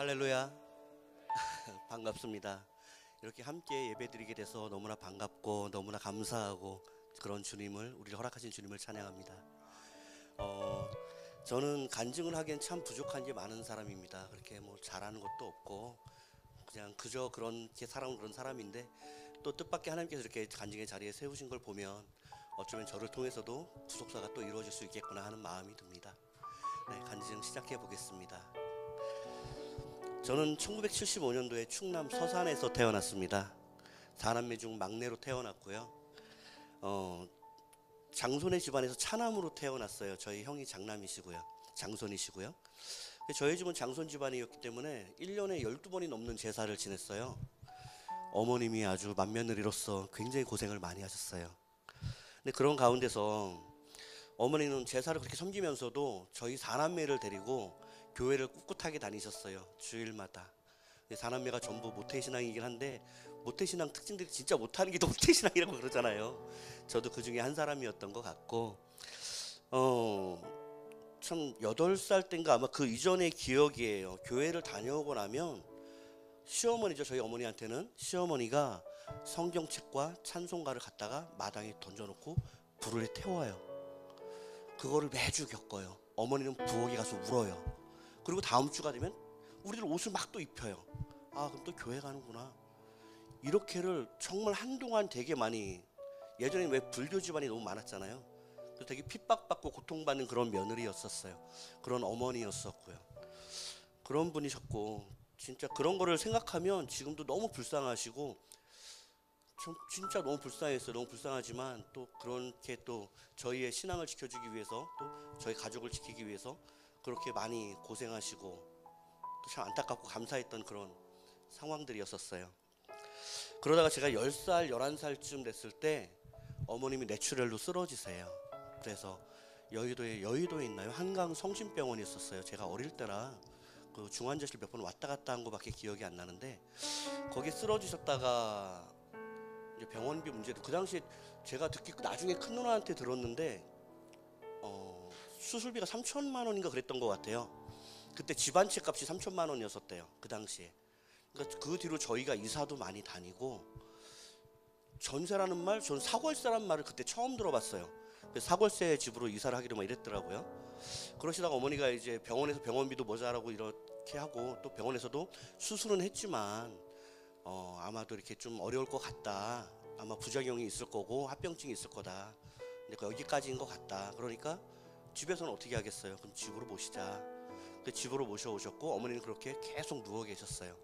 할렐루야. 반갑습니다. 이렇게 함께 예배드리게 돼서 너무나 반갑고 너무나 감사하고 그런 주님을, 우리를 허락하신 주님을 찬양합니다. 저는 간증을 하기엔 참 부족한 게 많은 사람입니다. 그렇게 뭐 잘하는 것도 없고 그냥 그저 그렇게 살아온 그런 사람인데, 또 뜻밖의 하나님께서 이렇게 간증의 자리에 세우신 걸 보면 어쩌면 저를 통해서도 구속사가 또 이루어질 수 있겠구나 하는 마음이 듭니다. 네, 간증 시작해 보겠습니다. 저는 1975년도에 충남 서산에서 태어났습니다. 4남매 중 막내로 태어났고요. 장손의 집안에서 차남으로 태어났어요. 저희 형이 장손이시고요. 저희 집은 장손 집안이었기 때문에 1년에 12번이 넘는 제사를 지냈어요. 어머님이 아주 맏며느리로서 굉장히 고생을 많이 하셨어요. 근데 그런 가운데서 어머니는 제사를 그렇게 섬기면서도 저희 4남매를 데리고 교회를 꿋꿋하게 다니셨어요. 주일마다. 4남매가 전부 모태신앙이긴 한데, 모태신앙 특징들이 진짜 못하는 게 더 모태신앙이라고 그러잖아요. 저도 그 중에 한 사람이었던 것 같고, 참 8살 땐가 아마 그 이전의 기억이에요. 교회를 다녀오고 나면 시어머니죠. 저희 어머니한테는 시어머니가 성경책과 찬송가를 갖다가 마당에 던져놓고 불을 태워요. 그거를 매주 겪어요. 어머니는 부엌에 가서 울어요. 그리고 다음 주가 되면 우리들 옷을 막 또 입혀요. 아, 그럼 또 교회 가는구나. 이렇게를 정말 한동안 되게 많이, 예전에 왜 불교 집안이 너무 많았잖아요. 그래서 되게 핍박받고 고통받는 그런 며느리였었어요. 그런 어머니였었고요. 그런 분이셨고, 진짜 그런 거를 생각하면 지금도 너무 불쌍하시고, 진짜 너무 불쌍했어요. 너무 불쌍하지만 또 그렇게 또 저희의 신앙을 지켜주기 위해서, 또 저희 가족을 지키기 위해서 그렇게 많이 고생하시고 참 안타깝고 감사했던 그런 상황들이었었어요. 그러다가 제가 10살, 11살쯤 됐을 때 어머님이 뇌출혈로 쓰러지세요. 그래서 여의도에 있나요? 한강 성심병원이 있었어요. 제가 어릴 때라 그 중환자실 몇 번 왔다 갔다 한 거밖에 기억이 안 나는데, 거기 쓰러지셨다가 이제 병원비 문제도, 그 당시에 제가 듣기 나중에 큰 누나한테 들었는데 수술비가 3천만 원인가 그랬던 것 같아요. 그때 집안채 값이 3천만 원이었었대요. 그 당시에. 그러니까 그 뒤로 저희가 이사도 많이 다니고, 전세라는 말, 저는 사골세라는 말을 그때 처음 들어봤어요. 그래서 사골세 집으로 이사를 하기로 막 이랬더라고요. 그러시다가 어머니가 이제 병원에서 병원비도 모자라고 이렇게 하고, 또 병원에서도 수술은 했지만 아마도 이렇게 좀 어려울 것 같다. 아마 부작용이 있을 거고 합병증이 있을 거다. 근데 여기까지인 것 같다. 그러니까 집에서는 어떻게 하겠어요? 그럼 집으로 모시자. 집으로 모셔오셨고, 어머니는 그렇게 계속 누워 계셨어요.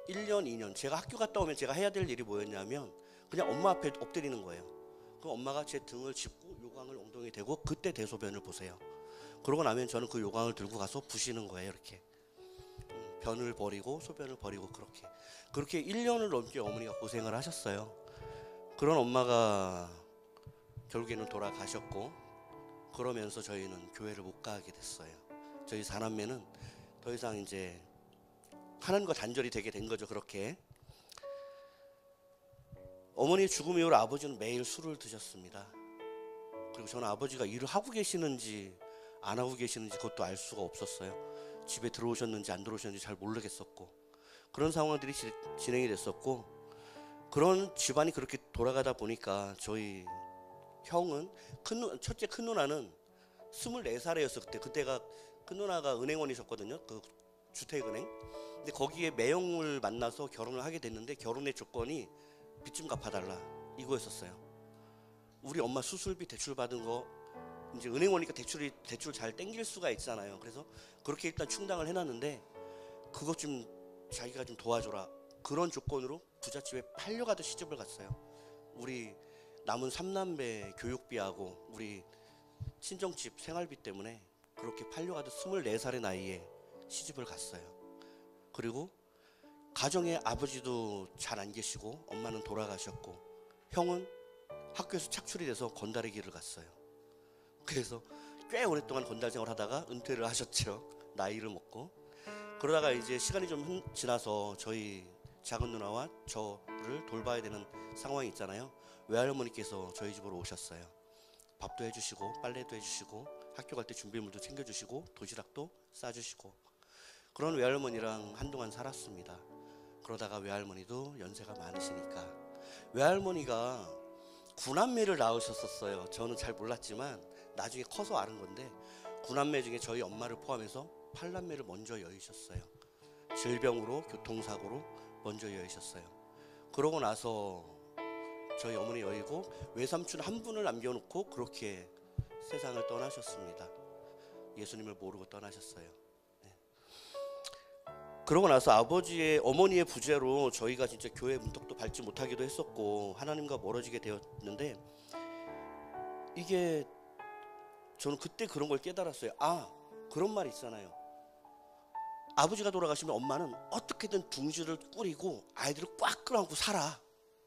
1년, 2년. 제가 학교 갔다 오면 제가 해야 될 일이 뭐였냐면 그냥 엄마 앞에 엎드리는 거예요. 그럼 엄마가 제 등을 짚고 요강을 엉덩이에 대고 그때 대소변을 보세요. 그러고 나면 저는 그 요강을 들고 가서 부시는 거예요. 이렇게 변을 버리고 소변을 버리고, 그렇게 1년을 넘게 어머니가 고생을 하셨어요. 그런 엄마가 결국에는 돌아가셨고, 그러면서 저희는 교회를 못 가게 됐어요. 저희 4남매는 더 이상 이제 하나님과 단절이 되게 된 거죠. 그렇게 어머니의 죽음 이후로 아버지는 매일 술을 드셨습니다. 그리고 저는 아버지가 일을 하고 계시는지 안 하고 계시는지 그것도 알 수가 없었어요. 집에 들어오셨는지 안 들어오셨는지 잘 모르겠었고, 그런 상황들이 진행이 됐었고, 그런 집안이 그렇게 돌아가다 보니까 저희 형은 첫째 큰 누나는 24살이었어요. 그때가 큰 누나가 은행원이셨거든요. 그 주택은행. 근데 거기에 매형을 만나서 결혼을 하게 됐는데, 결혼의 조건이 빚 좀 갚아달라 이거였었어요. 우리 엄마 수술비 대출 받은 거, 이제 은행원이니까 대출 잘 땡길 수가 있잖아요. 그래서 그렇게 일단 충당을 해놨는데, 그것 좀 자기가 좀 도와줘라. 그런 조건으로 부잣집에 팔려가듯 시집을 갔어요. 우리 남은 3남매 교육비하고 우리 친정집 생활비 때문에 그렇게 팔려가듯 24살의 나이에 시집을 갔어요. 그리고 가정에 아버지도 잘 안 계시고 엄마는 돌아가셨고, 형은 학교에서 착출이 돼서 건달의 길을 갔어요. 그래서 꽤 오랫동안 건달 생활을 하다가 은퇴를 하셨죠. 나이를 먹고. 그러다가 이제 시간이 좀 지나서 저희 작은 누나와 저를 돌봐야 되는 상황이 있잖아요. 외할머니께서 저희 집으로 오셨어요. 밥도 해주시고 빨래도 해주시고 학교 갈 때 준비물도 챙겨주시고 도시락도 싸주시고, 그런 외할머니랑 한동안 살았습니다. 그러다가 외할머니도 연세가 많으시니까, 외할머니가 9남매를 낳으셨었어요. 저는 잘 몰랐지만 나중에 커서 아는 건데, 9남매 중에 저희 엄마를 포함해서 8남매를 먼저 여의셨어요. 질병으로, 교통사고로 먼저 여의셨어요. 그러고 나서 저희 어머니 여의고 외삼촌 한 분을 남겨놓고 그렇게 세상을 떠나셨습니다. 예수님을 모르고 떠나셨어요. 그러고 나서 아버지의, 어머니의 부재로 저희가 진짜 교회 문턱도 밟지 못하기도 했었고 하나님과 멀어지게 되었는데, 이게 저는 그때 그런 걸 깨달았어요. 아, 그런 말 있잖아요. 아버지가 돌아가시면 엄마는 어떻게든 둥지를 꾸리고 아이들을 꽉 끌어안고 살아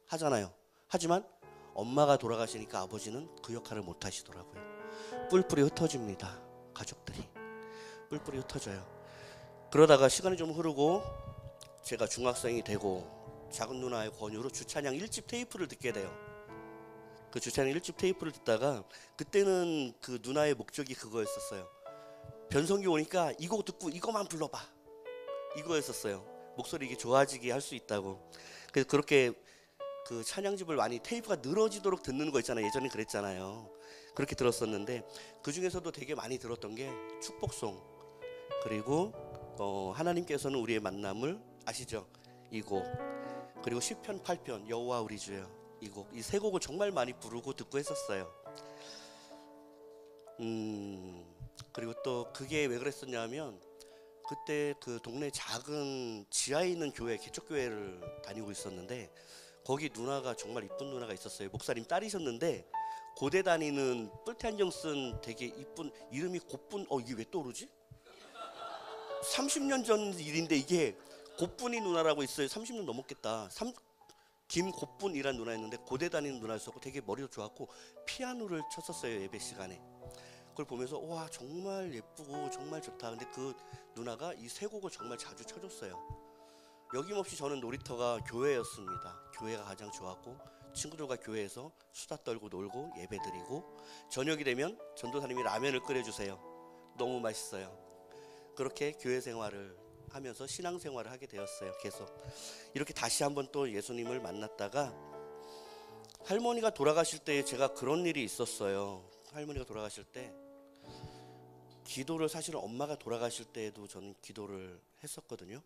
하잖아요. 하지만 엄마가 돌아가시니까 아버지는 그 역할을 못 하시더라고요. 뿔뿔이 흩어집니다. 가족들이 뿔뿔이 흩어져요. 그러다가 시간이 좀 흐르고 제가 중학생이 되고 작은 누나의 권유로 주찬양 1집 테이프를 듣게 돼요. 그 주찬양 1집 테이프를 듣다가, 그때는 그 누나의 목적이 그거였었어요. 변성기 오니까 이 곡 듣고 이거만 불러봐, 이거였었어요. 목소리 이게 좋아지게 할 수 있다고. 그래서 그렇게 그 찬양집을 많이 테이프가 늘어지도록 듣는 거 있잖아요. 예전에 그랬잖아요. 그렇게 들었었는데, 그 중에서도 되게 많이 들었던 게 축복송, 그리고 하나님께서는 우리의 만남을 아시죠? 이 곡, 그리고 시편 8편 여호와 우리 주여, 이 곡, 이 세 곡을 정말 많이 부르고 듣고 했었어요. 그리고 또 그게 왜 그랬었냐면, 그때 그 동네 작은 지하에 있는 교회, 개척교회를 다니고 있었는데, 거기 누나가 정말 이쁜 누나가 있었어요. 목사님 딸이셨는데, 고대 다니는 뿔테 안경 쓴 되게 이쁜, 이름이 곱분, 이게 왜 떠오르지? 30년 전 일인데 이게 곱분이 누나라고 있어요. 30년 넘었겠다. 김곱분이란 누나였는데 고대 다니는 누나였었고 되게 머리도 좋았고 피아노를 쳤었어요, 예배 시간에. 그걸 보면서 와, 정말 예쁘고 정말 좋다. 근데 그 누나가 이 세 곡을 정말 자주 쳐줬어요. 여김없이 저는 놀이터가 교회였습니다. 교회가 가장 좋았고, 친구들과 교회에서 수다 떨고 놀고 예배 드리고, 저녁이 되면 전도사님이 라면을 끓여주세요. 너무 맛있어요. 그렇게 교회 생활을 하면서 신앙 생활을 하게 되었어요. 계속 이렇게 다시 한번 또 예수님을 만났다가, 할머니가 돌아가실 때 제가 그런 일이 있었어요. 할머니가 돌아가실 때 기도를, 사실은 엄마가 돌아가실 때에도 저는 기도를 했었거든요.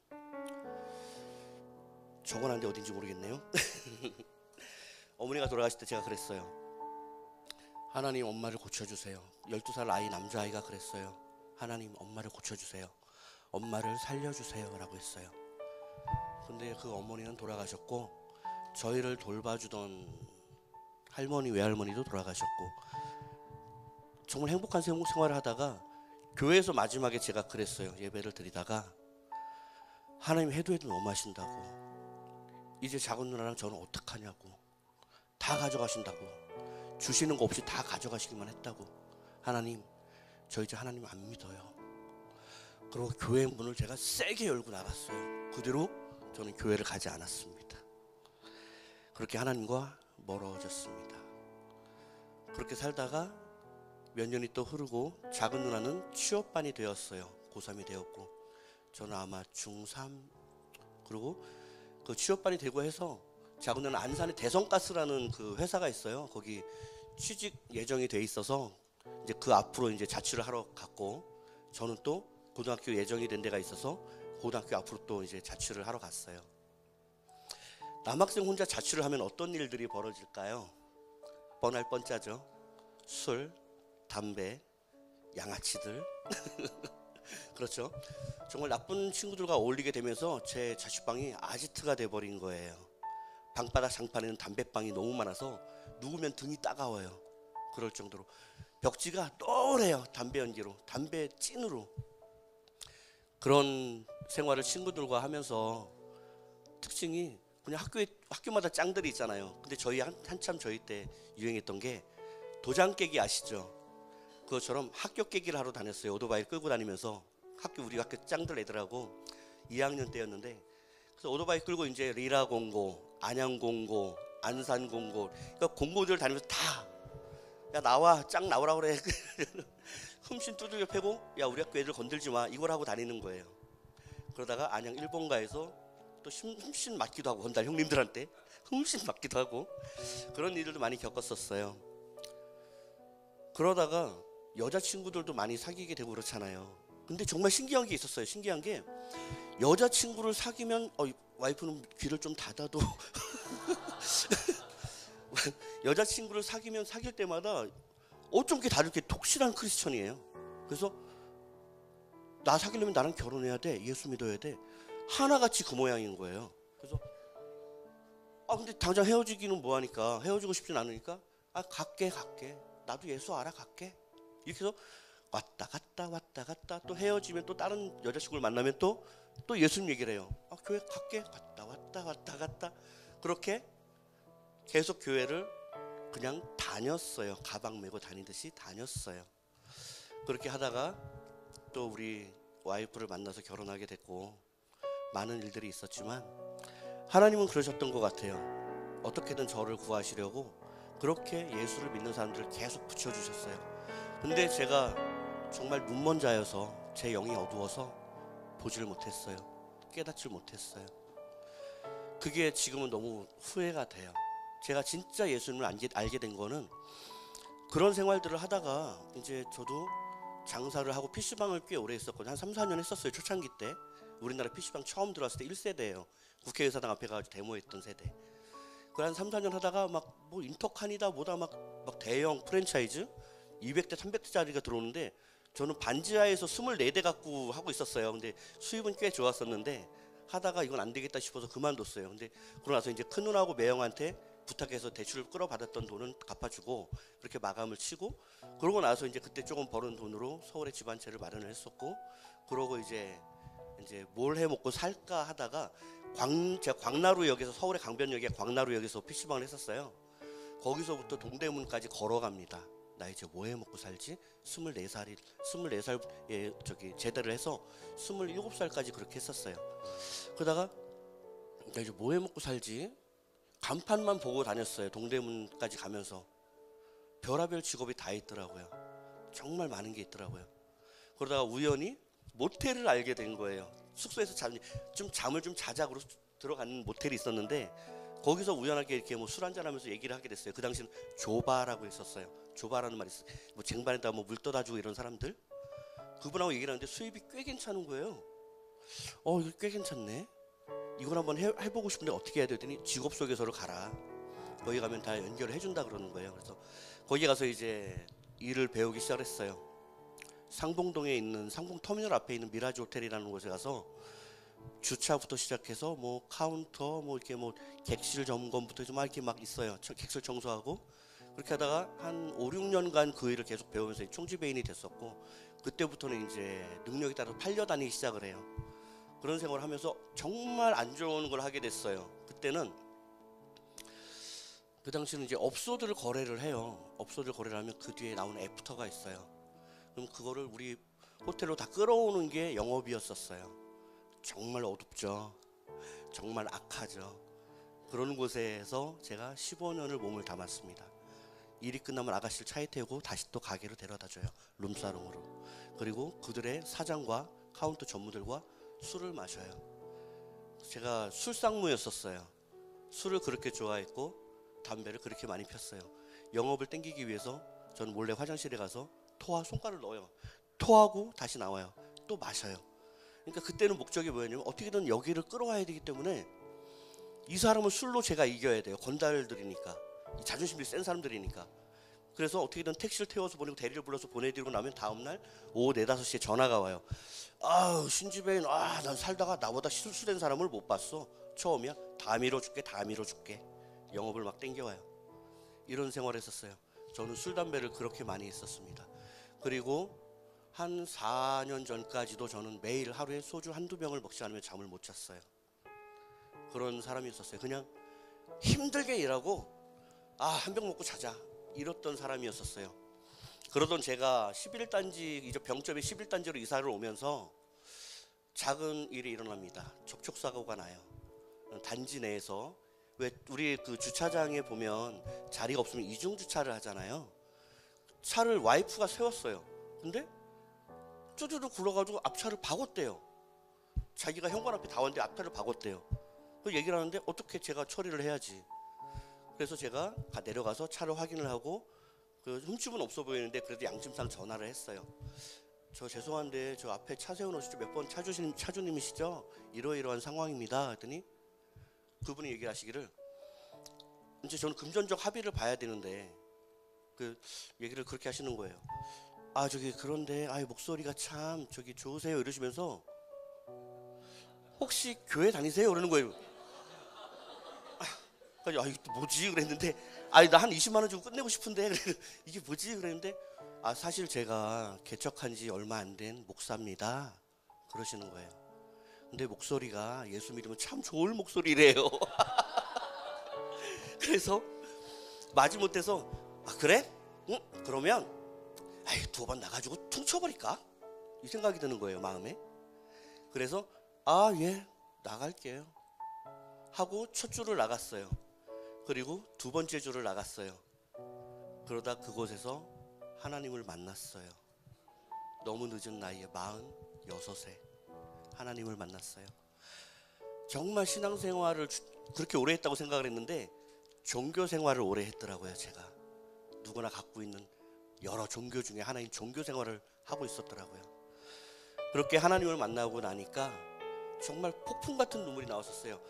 적어놨는데 어딘지 모르겠네요. 어머니가 돌아가실 때 제가 그랬어요. 하나님, 엄마를 고쳐주세요. 12살 아이, 남자아이가 그랬어요. 하나님, 엄마를 고쳐주세요. 엄마를 살려주세요 라고 했어요. 근데 그 어머니는 돌아가셨고, 저희를 돌봐주던 할머니, 외할머니도 돌아가셨고, 정말 행복한 생활을 하다가 교회에서 마지막에 제가 그랬어요. 예배를 드리다가, 하나님, 해도 너무 하신다고, 이제 작은 누나랑 저는 어떡하냐고, 다 가져가신다고, 주시는 거 없이 다 가져가시기만 했다고, 하나님, 저 이제 하나님 안 믿어요. 그리고 교회 문을 제가 세게 열고 나갔어요. 그 뒤로 저는 교회를 가지 않았습니다. 그렇게 하나님과 멀어졌습니다. 그렇게 살다가 몇 년이 또 흐르고, 작은 누나는 취업반이 되었어요. 고3이 되었고, 저는 아마 중3, 그리고 그 취업반이 되고 해서 작은 누나는 안산에 대성가스라는 그 회사가 있어요. 거기 취직 예정이 돼 있어서 이제 그 앞으로 이제 자취를 하러 갔고, 저는 또 고등학교 예정이 된 데가 있어서 고등학교 앞으로 또 이제 자취를 하러 갔어요. 남학생 혼자 자취를 하면 어떤 일들이 벌어질까요? 뻔할 뻔짜죠. 술, 담배, 양아치들. 그렇죠. 정말 나쁜 친구들과 어울리게 되면서 제 자취방이 아지트가 돼버린 거예요. 방바닥 장판에는 담배빵이 너무 많아서 누우면 등이 따가워요. 그럴 정도로 벽지가 또래요. 담배 연기로, 담배 찐으로. 그런 생활을 친구들과 하면서 특징이, 그냥 학교마다 짱들이 있잖아요. 근데 저희 한참 저희 때 유행했던 게 도장 깨기 아시죠? 그것처럼 학교 깨기를 하러 다녔어요. 오토바이 끌고 다니면서 우리 학교 짱들 애들하고 2학년 때였는데, 그래서 오토바이 끌고 이제 리라 공고, 안양 공고, 안산 공고, 그러니까 공고들 다니면서 다, 야 나와, 짱 나오라 그래. 흠씬 두들겨 패고, 야 우리 학교 애들 건들지 마, 이걸 하고 다니는 거예요. 그러다가 안양 1번가에서 또 흠씬 맞기도 하고 건달 형님들한테 흠씬 맞기도 하고 그런 일들도 많이 겪었었어요. 그러다가 여자친구들도 많이 사귀게 되고 그렇잖아요. 근데 정말 신기한 게 있었어요. 신기한 게 여자친구를 사귀면 와이프는 귀를 좀 닫아도 여자친구를 사귀면 사귈 때마다 어쩜 이렇게 다들 이렇게 독실한 크리스천이에요. 그래서 나 사귀려면 나랑 결혼해야 돼, 예수 믿어야 돼, 하나같이 그 모양인 거예요. 그래서 근데 당장 헤어지기는 뭐하니까, 헤어지고 싶진 않으니까 갈게 나도 예수 알아, 갈게 이렇게 해서 왔다 갔다 또 헤어지면 또 다른 여자친구를 만나면 또 예수님 얘기를 해요. 교회 갈게, 왔다 갔다 그렇게 계속 교회를 그냥 다녔어요. 가방 메고 다니듯이 다녔어요. 그렇게 하다가 또 우리 와이프를 만나서 결혼하게 됐고 많은 일들이 있었지만 하나님은 그러셨던 것 같아요. 어떻게든 저를 구하시려고 그렇게 예수를 믿는 사람들을 계속 붙여주셨어요. 근데 제가 정말 눈먼 자여서 제 영이 어두워서 보질 못했어요. 깨닫질 못했어요. 그게 지금은 너무 후회가 돼요. 제가 진짜 예수님을 알게 된 거는 그런 생활들을 하다가 이제 저도 장사를 하고 PC방을 꽤 오래 했었거든요. 한 3, 4년 했었어요. 초창기 때. 우리나라 PC방 처음 들어왔을 때 1세대예요. 국회의사당 앞에 가서 데모했던 세대. 그 한 3, 4년 하다가 막 뭐 인터칸이다 뭐다 막 대형 프랜차이즈 200대 300대짜리가 들어오는데 저는 반지하에서 24대 갖고 하고 있었어요. 근데 수입은 꽤 좋았었는데 하다가 이건 안 되겠다 싶어서 그만뒀어요. 근데 그러고 나서 이제 큰 누나하고 매형한테 부탁해서 대출을 끌어받았던 돈은 갚아주고 그렇게 마감을 치고, 그러고 나서 이제 그때 조금 벌은 돈으로 서울에 집 한 채를 마련을 했었고, 그러고 이제 뭘 해 먹고 살까 하다가 제가 광나루역에서, 서울의 강변역에 광나루역에서 PC방을 했었어요. 거기서부터 동대문까지 걸어갑니다. 나 이제 뭐 해 먹고 살지? 24살에 저기 제대를 해서 27살까지 그렇게 했었어요. 그러다가 나 이제 뭐 해 먹고 살지? 간판만 보고 다녔어요. 동대문까지 가면서. 별하별 직업이 다 있더라고요. 정말 많은 게 있더라고요. 그러다가 우연히 모텔을 알게 된 거예요. 숙소에서 잠을 좀 자작으로 들어가는 모텔이 있었는데 거기서 우연하게 이렇게 뭐 술 한잔 하면서 얘기를 하게 됐어요. 그 당시는 조바라고 했었어요. 조바라는 말이 있어요. 뭐 쟁반에다 뭐 물 떠다 주고 이런 사람들. 그분하고 얘기를 하는데 수입이 꽤 괜찮은 거예요. 이거 꽤 괜찮네. 이걸 한번 해보고 싶은데 어떻게 해야 되더니 직업 소개서를 가라. 거기 가면 다 연결을 해준다 그러는 거예요. 그래서 거기 가서 이제 일을 배우기 시작했어요. 상봉동에 있는 상봉터미널 앞에 있는 미라지 호텔이라는 곳에 가서 주차부터 시작해서 뭐 카운터 뭐 이렇게 뭐 객실 점검부터 좀 이렇게 막 있어요. 객실 청소하고 그렇게 하다가 한 5, 6년간 그 일을 계속 배우면서 총지배인이 됐었고, 그때부터는 이제 능력이 따라 팔려다니기 시작을 해요. 그런 생활을 하면서 정말 안 좋은 걸 하게 됐어요. 그때는 그 당시는 이제 업소들을 거래를 해요. 업소들 거래를 하면 그 뒤에 나오는 애프터가 있어요. 그럼 그거를 우리 호텔로 다 끌어오는 게 영업이었었어요. 정말 어둡죠. 정말 악하죠. 그런 곳에서 제가 15년을 몸을 담았습니다. 일이 끝나면 아가씨를 차에 태우고 다시 또 가게로 데려다줘요. 룸사롱으로. 그리고 그들의 사장과 카운터 전무들과 술을 마셔요. 제가 술상무였었어요. 술을 그렇게 좋아했고 담배를 그렇게 많이 폈어요. 영업을 땡기기 위해서 저는 몰래 화장실에 가서 토와 손가락을 넣어요. 토하고 다시 나와요. 또 마셔요. 그러니까 그때는 목적이 뭐였냐면 어떻게든 여기를 끌어와야 되기 때문에 이 사람을 술로 제가 이겨야 돼요. 건달들이니까, 자존심이 센 사람들이니까. 그래서 어떻게든 택시를 태워서 보내고 대리를 불러서 보내드리고 나면 다음날 오후 4, 5시에 전화가 와요. 신지배인, 난 살다가 나보다 실수된 사람을 못 봤어. 처음이야. 다 밀어줄게. 영업을 막 땡겨와요. 이런 생활을 했었어요. 저는 술, 담배를 그렇게 많이 했었습니다. 그리고 한 4년 전까지도 저는 매일 하루에 소주 한두 병을 먹지 않으면 잠을 못 잤어요. 그런 사람이었어요. 그냥 힘들게 일하고 한 병 먹고 자자 이랬던 사람이었었어요. 그러던 제가 11단지, 이제 병점이 11단지로 이사를 오면서 작은 일이 일어납니다. 접촉사고가 나요. 단지 내에서, 왜 우리 그 주차장에 보면 자리가 없으면 이중 주차를 하잖아요. 차를 와이프가 세웠어요. 근데 쪼르르 굴러가지고 앞차를 박았대요. 자기가 현관 앞에 다 왔는데 앞에를 박았대요. 그 얘기를 하는데 어떻게 제가 처리를 해야지. 그래서 제가 내려가서 차를 확인을 하고 그 흠집은 없어 보이는데 그래도 양심상 전화를 했어요. 저 죄송한데 저 앞에 차 세워놓으시죠? 몇 번 차주님이시죠? 이러이러한 상황입니다. 했더니 그분이 얘기를 하시기를 이제 저는 금전적 합의를 봐야 되는데 그 얘기를 그렇게 하시는 거예요. 아 저기 그런데 목소리가 참 저기 좋으세요 이러시면서 혹시 교회 다니세요? 그러는 거예요. 그래서 이게 또 뭐지? 그랬는데 나 한 20만 원 주고 끝내고 싶은데 이게 뭐지? 그랬는데 사실 제가 개척한 지 얼마 안 된 목사입니다. 그러시는 거예요. 근데 목소리가 예수 믿으면 참 좋을 목소리래요. 그래서 마지못해서 그래? 응? 그러면 두어 번 나가지고 퉁쳐버릴까? 이 생각이 드는 거예요, 마음에. 그래서 예, 나갈게요 하고 첫 주를 나갔어요. 그리고 두 번째 주를 나갔어요. 그러다 그곳에서 하나님을 만났어요. 너무 늦은 나이에 46세 하나님을 만났어요. 정말 신앙생활을 그렇게 오래 했다고 생각을 했는데 종교 생활을 오래 했더라고요. 제가 누구나 갖고 있는 여러 종교 중에 하나인 종교 생활을 하고 있었더라고요. 그렇게 하나님을 만나고 나니까 정말 폭풍 같은 눈물이 나왔었어요.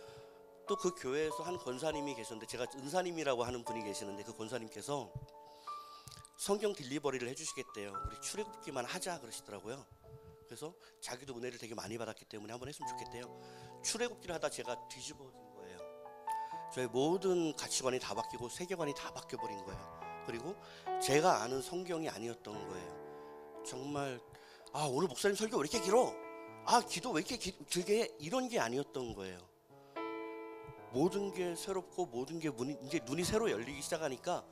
또 그 교회에서 한 권사님이 계셨는데 제가 은사님이라고 하는 분이 계시는데 그 권사님께서 성경 딜리버리를 해주시겠대요. 우리 출애굽기만 하자 그러시더라고요. 그래서 자기도 은혜를 되게 많이 받았기 때문에 한번 했으면 좋겠대요. 출애굽기를 하다 제가 뒤집어진 거예요. 저의 모든 가치관이 다 바뀌고 세계관이 다 바뀌어버린 거예요. 그리고 제가 아는 성경이 아니었던 거예요. 정말 오늘 목사님 설교 왜 이렇게 길어? 기도 왜 이렇게 길게 해? 이런 게 아니었던 거예요. 모든 게 새롭고 모든 게 이제 눈이 새로 열리기 시작하니까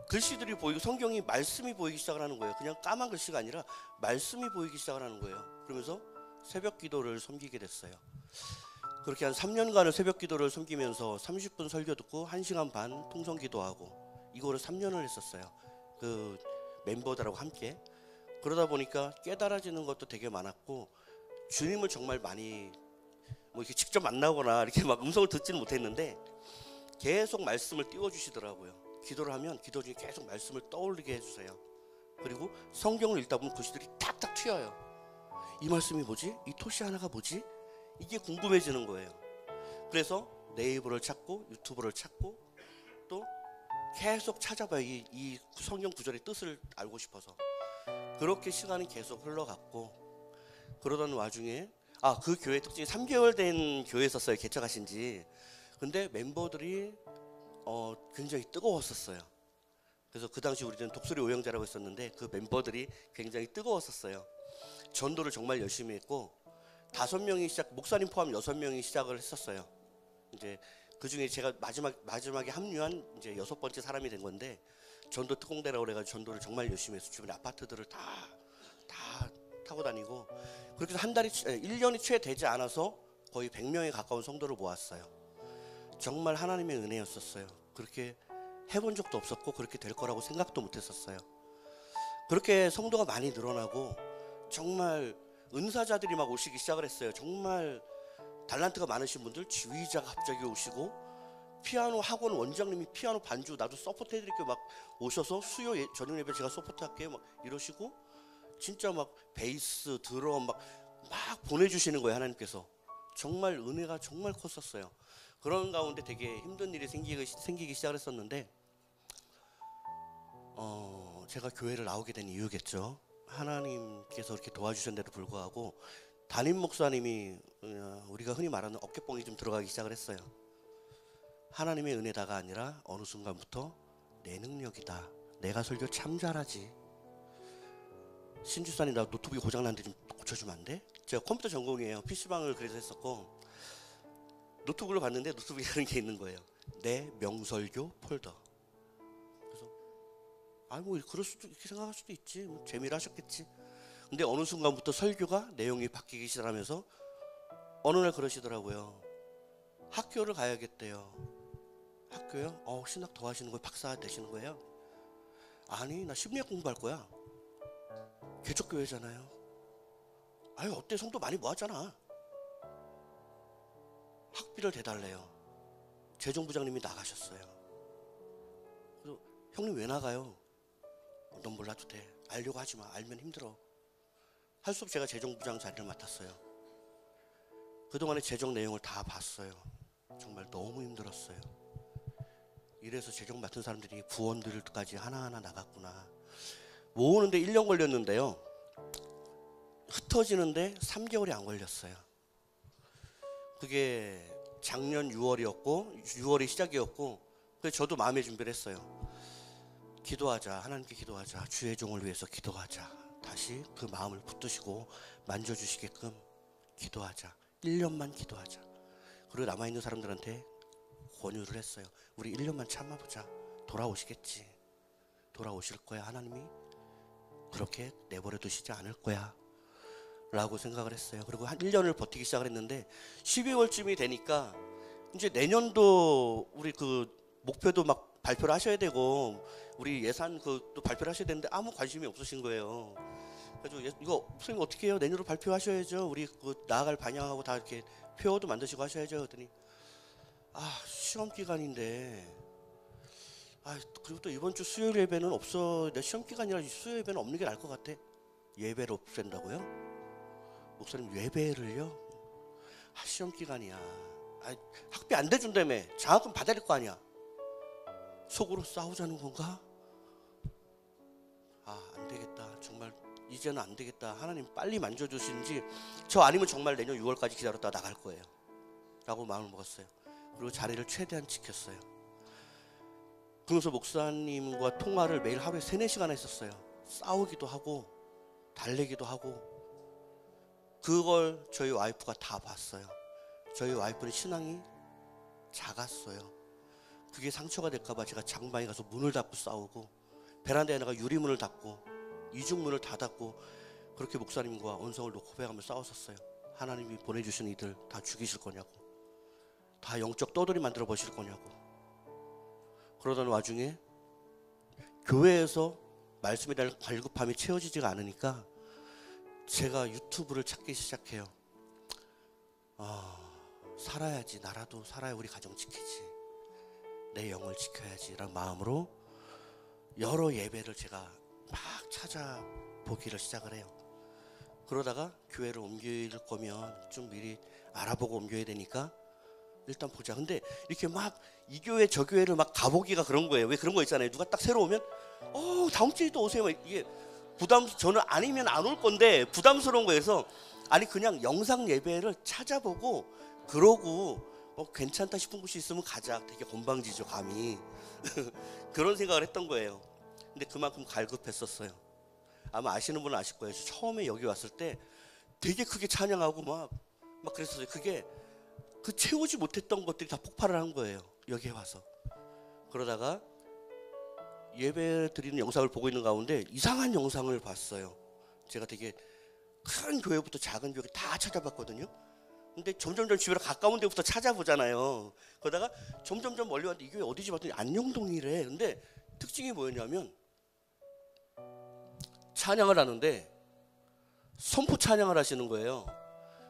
글씨들이 보이고 성경이 말씀이 보이기 시작을 하는 거예요. 그냥 까만 글씨가 아니라 말씀이 보이기 시작을 하는 거예요. 그러면서 새벽 기도를 섬기게 됐어요. 그렇게 한 3년간을 새벽 기도를 섬기면서 30분 설교 듣고 1시간 반 통성 기도하고 이거를 3년을 했었어요. 그 멤버들하고 함께. 그러다 보니까 깨달아지는 것도 되게 많았고 주님을 정말 많이 이렇게 직접 만나거나 이렇게 막 음성을 듣지는 못했는데 계속 말씀을 띄워주시더라고요. 기도를 하면 기도 중에 계속 말씀을 떠올리게 해주세요. 그리고 성경을 읽다 보면 글씨들이 탁탁 튀어요. 이 말씀이 뭐지? 이 토시 하나가 뭐지? 이게 궁금해지는 거예요. 그래서 네이버를 찾고 유튜브를 찾고 또 계속 찾아봐요. 이 성경 구절의 뜻을 알고 싶어서. 그렇게 시간이 계속 흘러갔고 그러던 와중에 그 교회 특징이 3개월 된 교회였었어요. 개척하신 지. 근데 멤버들이 굉장히 뜨거웠었어요. 그래서 그 당시 우리는 독수리 오형제라고 했었는데 그 멤버들이 굉장히 뜨거웠었어요. 전도를 정말 열심히 했고 5명이 목사님 포함 6명이 시작을 했었어요. 이제 그 중에 제가 마지막에 합류한 이제 6번째 사람이 된 건데 전도 특공대라고 그래가지고 전도를 정말 열심히 해서 주변 아파트들을 다 타고 다니고 그렇게 해서 1년이 채 되지 않아서 거의 100명에 가까운 성도를 모았어요. 정말 하나님의 은혜였었어요. 그렇게 해본 적도 없었고 그렇게 될 거라고 생각도 못했었어요. 그렇게 성도가 많이 늘어나고 정말 은사자들이 막 오시기 시작을 했어요. 정말 달란트가 많으신 분들 지휘자가 갑자기 오시고 피아노 학원 원장님이 피아노 반주 나도 서포트 해드릴게요 막 오셔서 수요 저녁 예배 제가 서포트 할게요 막 이러시고 진짜 막 베이스 드럼 막 보내주시는 거예요. 하나님께서 정말 은혜가 정말 컸었어요. 그런 가운데 되게 힘든 일이 생기기 시작을 했었는데 제가 교회를 나오게 된 이유겠죠. 하나님께서 이렇게 도와주셨는데도 불구하고 담임 목사님이 우리가 흔히 말하는 어깨뽕이 좀 들어가기 시작을 했어요. 하나님의 은혜다가 아니라 어느 순간부터 내 능력이다. 내가 설교 참 잘하지. 신주사님 나 노트북이 고장났는데 좀 고쳐주면 안 돼? 제가 컴퓨터 전공이에요. PC방을 그래서 했었고 노트북을 봤는데 노트북에 그런 게 있는 거예요. 내 명설교 폴더. 그래서 그럴 수도 이렇게 생각할 수도 있지. 재미를 하셨겠지. 근데 어느 순간부터 설교가 내용이 바뀌기 시작하면서 어느 날 그러시더라고요. 학교를 가야겠대요. 학교요? 신학 더 하시는 거예요? 박사 되시는 거예요? 아니 나 심리학 공부할 거야. 개척교회잖아요. 어때 성도 많이 모았잖아. 학비를 대달래요. 재정부장님이 나가셨어요. 그래서 형님 왜 나가요? 넌 몰라도 돼. 알려고 하지 마. 알면 힘들어. 할 수 없이 제가 재정부장 자리를 맡았어요. 그동안의 재정 내용을 다 봤어요. 정말 너무 힘들었어요. 이래서 재정 맡은 사람들이 부원들까지 하나하나 나갔구나. 모으는데 1년 걸렸는데요. 흩어지는데 3개월이 안 걸렸어요. 그게 작년 6월이었고 6월이 시작이었고, 그래서 저도 마음의 준비를 했어요. 기도하자. 하나님께 기도하자. 주의 종을 위해서 기도하자. 다시 그 마음을 붙드시고 만져주시게끔 기도하자. 1년만 기도하자. 그리고 남아있는 사람들한테 권유를 했어요. 우리 1년만 참아보자. 돌아오시겠지. 돌아오실 거야. 하나님이 그렇게 내버려 두시지 않을 거야 라고 생각을 했어요. 그리고 한 1년을 버티기 시작을 했는데 12월쯤이 되니까 이제 내년도 우리 그 목표도 막 발표를 하셔야 되고 우리 예산 그또 발표를 하셔야 되는데 아무 관심이 없으신 거예요. 그래서 이거 선생님 어떻게 해요? 내년으로 발표하셔야죠. 우리 그 나아갈 방향하고 다 이렇게 표도 만드시고 하셔야죠. 그랬더니 시험 기간인데 그리고 또 이번 주 수요일 예배는 없어. 내 시험 기간이라 수요일 예배는 없는 게 나을 것 같아. 예배를 없앤다고요? 목사님 예배를요? 시험 기간이야. 학비 안 대준다며. 장학금 받아야 될 거 아니야. 속으로 싸우자는 건가? 안 되겠다. 정말 이제는 안 되겠다. 하나님 빨리 만져주시는지, 저 아니면 정말 내년 6월까지 기다렸다가 나갈 거예요 라고 마음을 먹었어요. 그리고 자리를 최대한 지켰어요. 그러면서 목사님과 통화를 매일 하루에 3-4시간 했었어요. 싸우기도 하고 달래기도 하고. 그걸 저희 와이프가 다 봤어요. 저희 와이프는 신앙이 작았어요. 그게 상처가 될까봐 제가 장방에 가서 문을 닫고 싸우고, 베란다에 나가 유리문을 닫고 이중문을 다 닫고 그렇게 목사님과 언성을 놓고 고백하며 싸웠었어요. 하나님이 보내주신 이들 다 죽이실 거냐고, 다 영적 떠돌이 만들어 보실 거냐고. 그러던 와중에 교회에서 말씀에 대한 갈급함이 채워지지가 않으니까 제가 유튜브를 찾기 시작해요. 살아야지. 나라도 살아야 우리 가정 지키지. 내 영을 지켜야지 라는 마음으로 여러 예배를 제가 막 찾아보기를 시작을 해요. 그러다가 교회를 옮길 거면 좀 미리 알아보고 옮겨야 되니까 일단 보자. 근데 이렇게 막 이 교회 저 교회를 막 가보기가 그런 거예요. 왜 그런 거 있잖아요. 누가 딱 새로 오면 다음 주에도 오세요. 이게 저는 아니면 안 올 건데 부담스러운 거여서 그냥 영상 예배를 찾아보고 그러고 괜찮다 싶은 곳이 있으면 가자. 되게 건방지죠 감히. 그런 생각을 했던 거예요. 근데 그만큼 갈급했었어요. 아마 아시는 분은 아실 거예요. 처음에 여기 왔을 때 되게 크게 찬양하고 막 그랬었어요. 그게 채우지 못했던 것들이 다 폭발을 한 거예요. 여기에 와서. 그러다가 예배 드리는 영상을 보고 있는 가운데 이상한 영상을 봤어요. 제가 되게 큰 교회부터 작은 교회 다 찾아봤거든요. 근데 점점점 집에 가까운 데부터 찾아보잖아요. 그러다가 점점점 멀리 왔는데 이 교회 어디지 봤더니 안녕동이래. 근데 특징이 뭐였냐면 찬양을 하는데 선포 찬양을 하시는 거예요.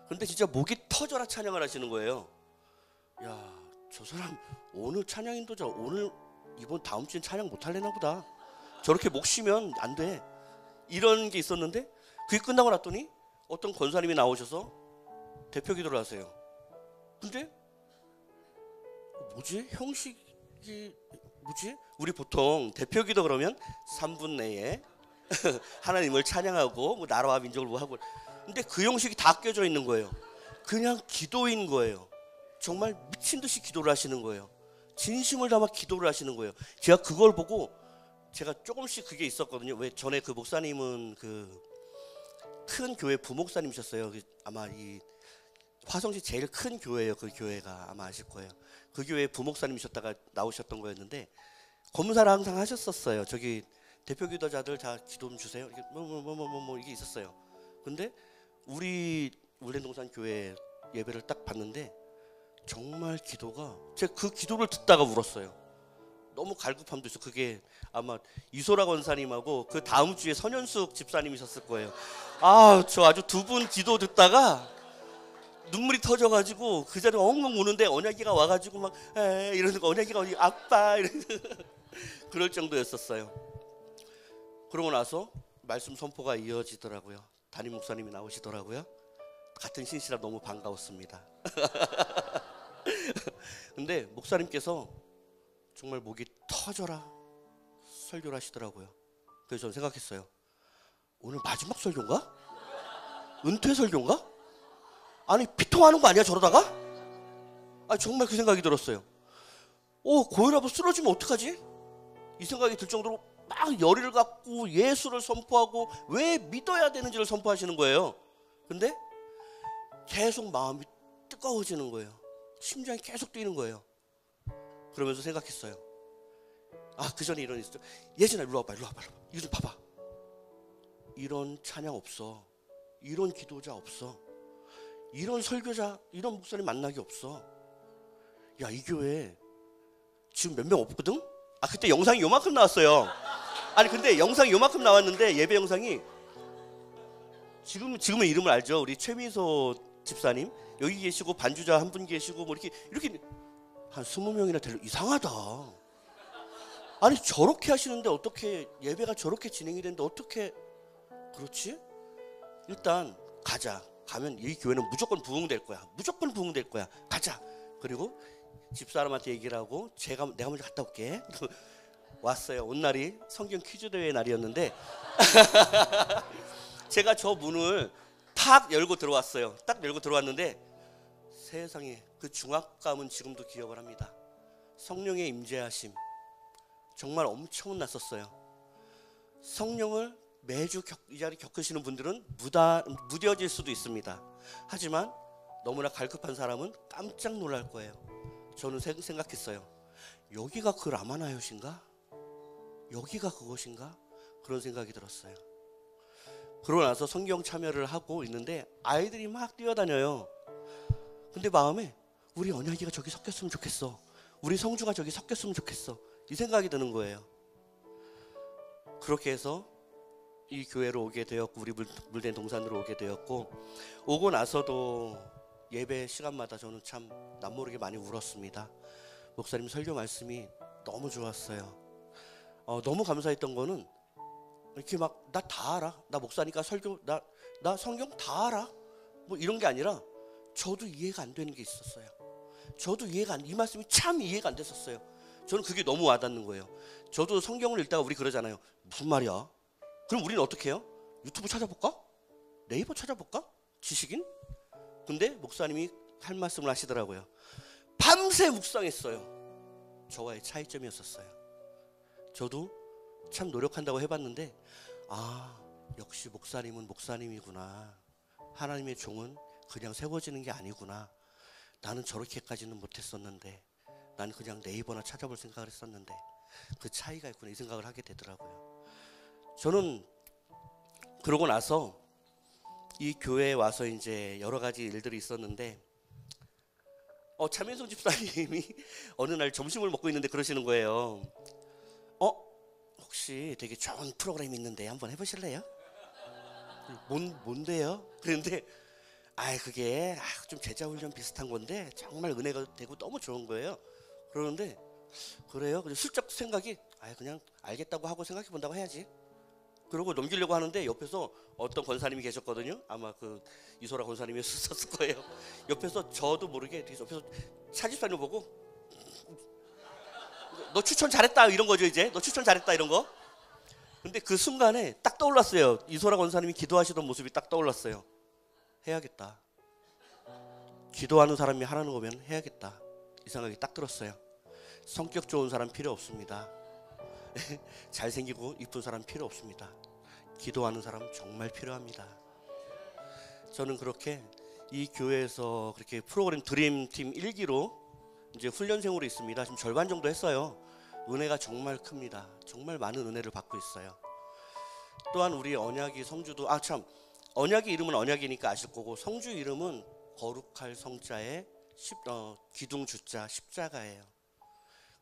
근데 진짜 목이 터져라 찬양을 하시는 거예요. 야, 저 사람 오늘 찬양 인도자 이번 다음 주엔 찬양 못 할래나 보다. 저렇게 목 쉬면 안 돼. 이런 게 있었는데 그게 끝나고 났더니 어떤 권사님이 나오셔서 대표 기도를 하세요. 근데 뭐지? 형식이 뭐지? 우리 보통 대표 기도 그러면 3분 내에 하나님을 찬양하고 나라와 민족을 하고, 근데 그 형식이 다 껴져 있는 거예요. 그냥 기도인 거예요. 정말 미친 듯이 기도를 하시는 거예요. 진심을 담아 기도를 하시는 거예요. 제가 그걸 보고 제가 조금씩 그게 있었거든요. 왜 전에 그 목사님은 그 큰 교회 부목사님이셨어요. 아마 이 화성시 제일 큰 교회예요. 그 교회가 아마 아실 거예요. 그 교회 부목사님이셨다가 나오셨던 거였는데 검사를 항상 하셨었어요. 저기 대표 기도자들 다 기도 좀 주세요. 이게 이게 있었어요. 근데 우리 울랜동산 교회 예배를 딱 봤는데 정말 기도가, 제가 그 기도를 듣다가 울었어요. 너무 갈급함도 있어. 그게 아마 이소라 권사님하고 그 다음 주에 선현숙 집사님이셨을 거예요. 저 아주 두 분 기도 듣다가 눈물이 터져가지고 그 자리에 엉엉 우는데 언약이가 와가지고 막 이러는 거, 언약이가 어디 아빠 이러는 그럴 정도였었어요. 그러고 나서 말씀 선포가 이어지더라고요. 담임 목사님이 나오시더라고요. 같은 신시라 너무 반가웠습니다. 근데 목사님께서 정말 목이 터져라 설교를 하시더라고요. 그래서 저는 생각했어요. 오늘 마지막 설교인가? 은퇴 설교인가? 아니 피통하는 거 아니야 저러다가? 아니 정말 그 생각이 들었어요. 고혈압으로 쓰러지면 어떡하지? 이 생각이 들 정도로 막 열의를 갖고 예수를 선포하고 왜 믿어야 되는지를 선포하시는 거예요. 근데 계속 마음이 뜨거워지는 거예요. 심장이 계속 뛰는 거예요. 그러면서 생각했어요. 그 전에 이런 있었죠. 예진아 일로 와봐. 이거 좀 봐봐. 이런 찬양 없어. 이런 기도자 없어. 이런 설교자, 이런 목사님 만나기 없어. 야, 이 교회 지금 몇 명 없거든? 그때 영상이 요만큼 나왔어요. 아니 근데 영상이 요만큼 나왔는데 예배 영상이 지금은 이름을 알죠. 우리 최미소 집사님 여기 계시고 반주자 한 분 계시고 뭐 이렇게 한 20명이나 되려. 이상하다. 아니 저렇게 하시는데 어떻게 예배가 저렇게 진행이 되는데 어떻게 그렇지? 일단 가자. 가면 이 교회는 무조건 부흥될 거야. 무조건 부흥될 거야. 가자. 그리고 집사람한테 얘기를 하고 내가 먼저 갔다 올게. 왔어요. 온 날이 성경 퀴즈 대회 날이었는데 제가 저 문을 탁 열고 들어왔어요. 딱 열고 들어왔는데 세상에 그 중압감은 지금도 기억을 합니다. 성령의 임재하심 정말 엄청났었어요. 성령을 매주 이 자리 겪으시는 분들은 무뎌질 수도 있습니다. 하지만 너무나 갈급한 사람은 깜짝 놀랄 거예요. 저는 생각했어요. 여기가 그 라마나요신가? 여기가 그것인가? 그런 생각이 들었어요. 그러고 나서 성경 참여를 하고 있는데 아이들이 막 뛰어다녀요. 근데 마음에 우리 언약이가 저기 섞였으면 좋겠어. 우리 성주가 저기 섞였으면 좋겠어. 이 생각이 드는 거예요. 그렇게 해서 이 교회로 오게 되었고 우리 물된 동산으로 오게 되었고 오고 나서도 예배 시간마다 저는 참 남모르게 많이 울었습니다. 목사님 설교 말씀이 너무 좋았어요. 너무 감사했던 거는 이렇게 막 나 다 알아. 나 목사니까 설교 나 성경 다 알아. 뭐 이런 게 아니라 저도 이해가 안 되는 게 있었어요. 저도 이 말씀이 참 이해가 안 됐었어요. 저는 그게 너무 와닿는 거예요. 저도 성경을 읽다가 우리 그러잖아요. 무슨 말이야? 그럼 우리는 어떻게 해요? 유튜브 찾아볼까? 네이버 찾아볼까? 지식인? 근데 목사님이 할 말씀을 하시더라고요. 밤새 묵상했어요. 저와의 차이점이었었어요. 저도 참 노력한다고 해봤는데 역시 목사님은 목사님이구나. 하나님의 종은 그냥 세워지는 게 아니구나. 나는 저렇게까지는 못했었는데 나는 그냥 네이버나 찾아볼 생각을 했었는데 그 차이가 있구나 이 생각을 하게 되더라고요. 저는 그러고 나서 이 교회에 와서 이제 여러 가지 일들이 있었는데 차민성 집사님이 어느 날 점심을 먹고 있는데 그러시는 거예요. 혹시 되게 좋은 프로그램이 있는데 한번 해보실래요? 뭔데요? 그런데 그게 좀 제자훈련 비슷한 건데 정말 은혜가 되고 너무 좋은 거예요. 그러는데 그래요? 슬쩍 생각이 그냥 알겠다고 하고 생각해 본다고 해야지. 그러고 넘기려고 하는데 옆에서 어떤 권사님이 계셨거든요. 아마 그 이소라 권사님이었을 거예요. 옆에서 저도 모르게 옆에서 차집사님 보고 너 추천 잘했다 이런 거죠. 이제 너 추천 잘했다 이런 거. 근데 그 순간에 딱 떠올랐어요. 이소라 권사님이 기도하시던 모습이 딱 떠올랐어요. 해야겠다. 기도하는 사람이 하라는 거면 해야겠다. 이 생각이 딱 들었어요. 성격 좋은 사람 필요 없습니다. 잘생기고 이쁜 사람 필요 없습니다. 기도하는 사람 정말 필요합니다. 저는 그렇게 이 교회에서 그렇게 프로그램 드림팀 1기로 이제 훈련생으로 있습니다. 지금 절반 정도 했어요. 은혜가 정말 큽니다. 정말 많은 은혜를 받고 있어요. 또한 우리 언약이 성주도 참 언약이 이름은 언약이니까 아실 거고 성주 이름은 거룩할 성자에 기둥 주자 십자가예요.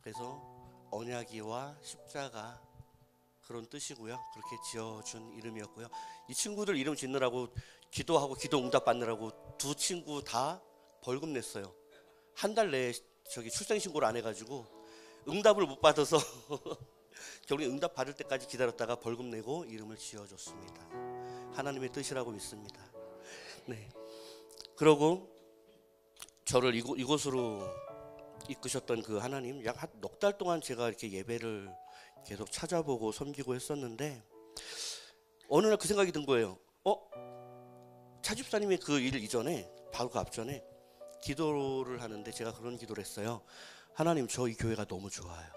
그래서 언약이와 십자가 그런 뜻이고요. 그렇게 지어준 이름이었고요. 이 친구들 이름 짓느라고 기도하고 기도 응답 받느라고 두 친구 다 벌금 냈어요. 한 달 내에 출생신고를 안 해가지고 응답을 못 받아서 결국에 응답 받을 때까지 기다렸다가 벌금 내고 이름을 지어줬습니다. 하나님의 뜻이라고 믿습니다. 네. 그러고 저를 이곳으로 이끄셨던 그 하나님, 약 넉 달 동안 제가 이렇게 예배를 계속 찾아보고 섬기고 했었는데 어느 날 그 생각이 든 거예요. 차집사님의 그 일 이전에, 바로 그 앞전에 기도를 하는데 제가 그런 기도를 했어요. 하나님, 저 이 교회가 너무 좋아요.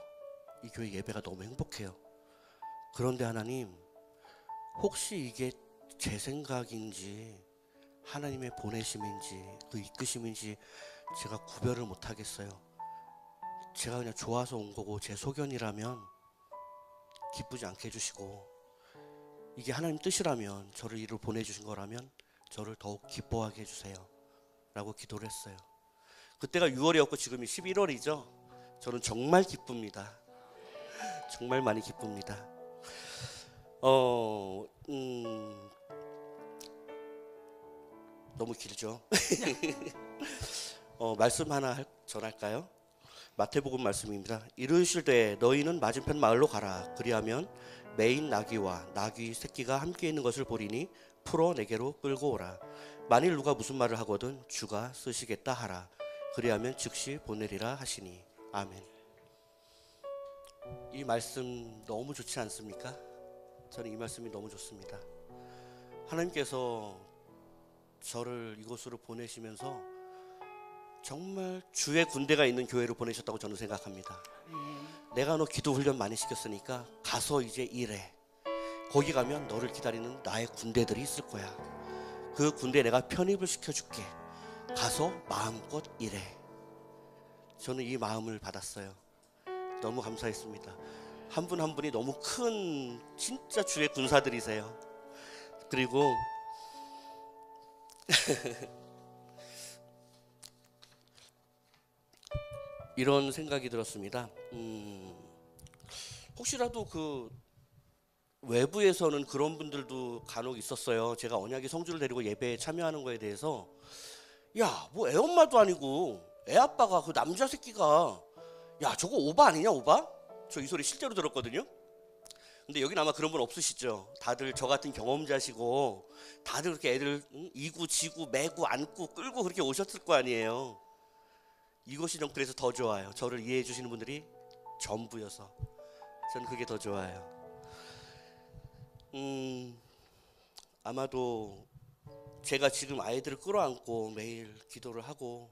이 교회 예배가 너무 행복해요. 그런데 하나님, 혹시 이게 제 생각인지 하나님의 보내심인지 그 이끄심인지 제가 구별을 못 하겠어요. 제가 그냥 좋아서 온 거고 제 소견이라면 기쁘지 않게 해주시고, 이게 하나님 뜻이라면, 저를 이리로 보내주신 거라면 저를 더욱 기뻐하게 해주세요 라고 기도를 했어요. 그때가 6월이었고 지금이 11월이죠. 저는 정말 기쁩니다. 정말 많이 기쁩니다. 너무 길죠. 말씀 하나 전할까요? 마태복음 말씀입니다. 이르실 때 너희는 맞은편 마을로 가라. 그리하면 매인 나귀와 나귀 새끼가 함께 있는 것을 보리니 풀어 내게로 끌고 오라. 만일 누가 무슨 말을 하거든 주가 쓰시겠다 하라. 그리하면 즉시 보내리라 하시니. 아멘. 이 말씀 너무 좋지 않습니까? 저는 이 말씀이 너무 좋습니다. 하나님께서 저를 이곳으로 보내시면서 정말 주의 군대가 있는 교회로 보내셨다고 저는 생각합니다. 내가 너 기도 훈련 많이 시켰으니까 가서 이제 일해. 거기 가면 너를 기다리는 나의 군대들이 있을 거야. 그 군대에 내가 편입을 시켜줄게. 가서 마음껏 일해. 저는 이 마음을 받았어요. 너무 감사했습니다. 한 분 한 분이 너무 큰 진짜 주의 군사들이세요. 그리고 이런 생각이 들었습니다. 혹시라도 그 외부에서는 그런 분들도 간혹 있었어요. 제가 언약의 성주를 데리고 예배에 참여하는 거에 대해서, 야, 뭐 애엄마도 아니고 애아빠가 그 남자 새끼가, 야, 저거 오바 아니냐, 오바? 저 이 소리 실제로 들었거든요. 근데 여기는 아마 그런 분 없으시죠. 다들 저 같은 경험자시고 다들 그렇게 애들 이구 지구 매구 안고 끌고 그렇게 오셨을 거 아니에요. 이것이 좀 그래서 더 좋아요. 저를 이해해 주시는 분들이 전부여서 저는 그게 더 좋아요. 아마도 제가 지금 아이들을 끌어안고 매일 기도를 하고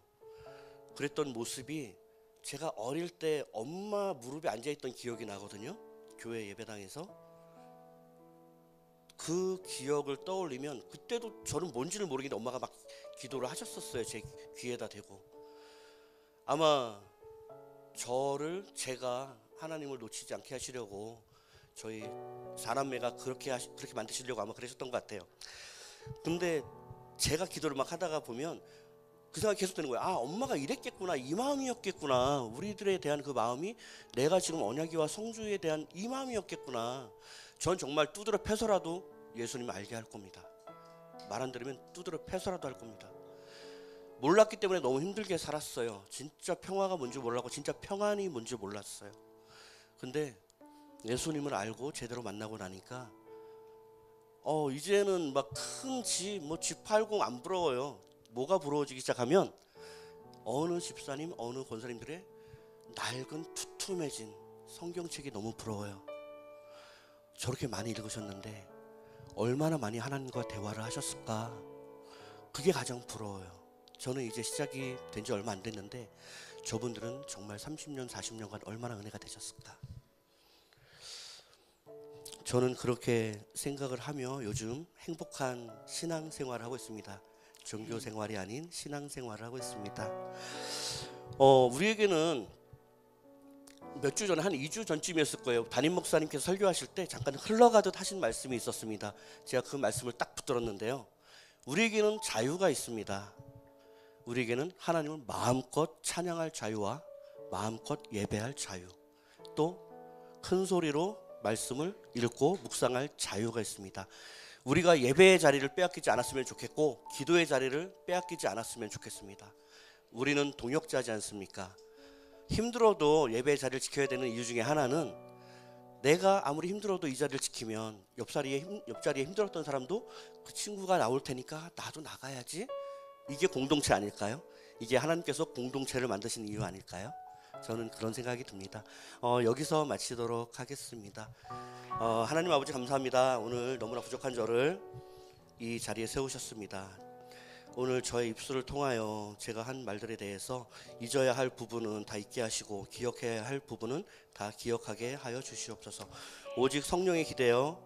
그랬던 모습이 제가 어릴 때 엄마 무릎에 앉아있던 기억이 나거든요. 교회 예배당에서. 그 기억을 떠올리면 그때도 저는 뭔지를 모르겠는데 엄마가 막 기도를 하셨었어요. 제 귀에다 대고. 아마 저를, 제가 하나님을 놓치지 않게 하시려고 저희 사남매가 그렇게 만드시려고 아마 그러셨던 것 같아요. 근데 제가 기도를 막 하다가 보면 그 생각이 계속 드는 거예요. 아, 엄마가 이랬겠구나, 이 마음이었겠구나. 우리들에 대한 그 마음이 내가 지금 언약이와 성주에 대한 이 마음이었겠구나. 전 정말 두드려 패서라도 예수님을 알게 할 겁니다. 말 안 들으면 두드려 패서라도 할 겁니다. 몰랐기 때문에 너무 힘들게 살았어요. 진짜 평화가 뭔지 몰랐고 진짜 평안이 뭔지 몰랐어요. 근데 예수님을 알고 제대로 만나고 나니까 이제는 막 큰 집, 뭐 G80 안 부러워요. 뭐가 부러워지기 시작하면 어느 집사님, 어느 권사님들의 낡은 투툼해진 성경책이 너무 부러워요. 저렇게 많이 읽으셨는데 얼마나 많이 하나님과 대화를 하셨을까. 그게 가장 부러워요. 저는 이제 시작이 된 지 얼마 안 됐는데 저분들은 정말 30년, 40년간 얼마나 은혜가 되셨을까. 저는 그렇게 생각을 하며 요즘 행복한 신앙생활을 하고 있습니다. 종교생활이 아닌 신앙생활을 하고 있습니다. 우리에게는 몇 주 전에, 한 2주 전쯤이었을 거예요. 담임 목사님께서 설교하실 때 잠깐 흘러가듯 하신 말씀이 있었습니다. 제가 그 말씀을 딱 붙들었는데요. 우리에게는 자유가 있습니다. 우리에게는 하나님을 마음껏 찬양할 자유와 마음껏 예배할 자유, 또 큰 소리로 말씀을 읽고 묵상할 자유가 있습니다. 우리가 예배의 자리를 빼앗기지 않았으면 좋겠고 기도의 자리를 빼앗기지 않았으면 좋겠습니다. 우리는 동역자지 않습니까? 힘들어도 예배의 자리를 지켜야 되는 이유 중에 하나는 내가 아무리 힘들어도 이 자리를 지키면 옆자리에 힘들었던 사람도 그 친구가 나올 테니까 나도 나가야지. 이게 공동체 아닐까요? 이게 하나님께서 공동체를 만드신 이유 아닐까요? 저는 그런 생각이 듭니다. 여기서 마치도록 하겠습니다. 하나님 아버지 감사합니다. 오늘 너무나 부족한 저를 이 자리에 세우셨습니다. 오늘 저의 입술을 통하여 제가 한 말들에 대해서 잊어야 할 부분은 다 잊게 하시고 기억해야 할 부분은 다 기억하게 하여 주시옵소서. 오직 성령에 기대어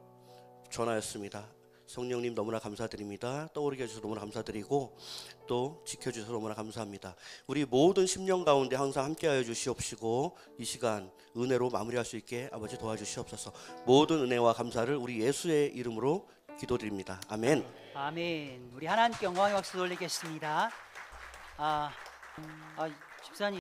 전하였습니다. 성령님 너무나 감사드립니다. 떠오르게 해주셔서 너무나 감사드리고 또 지켜주셔서 너무나 감사합니다. 우리 모든 심령 가운데 항상 함께하여 주시옵시고 이 시간 은혜로 마무리할 수 있게 아버지 도와주시옵소서. 모든 은혜와 감사를 우리 예수의 이름으로 기도드립니다. 아멘. 아멘. 우리 하나님께 영광의 박수 돌리겠습니다. 집사님.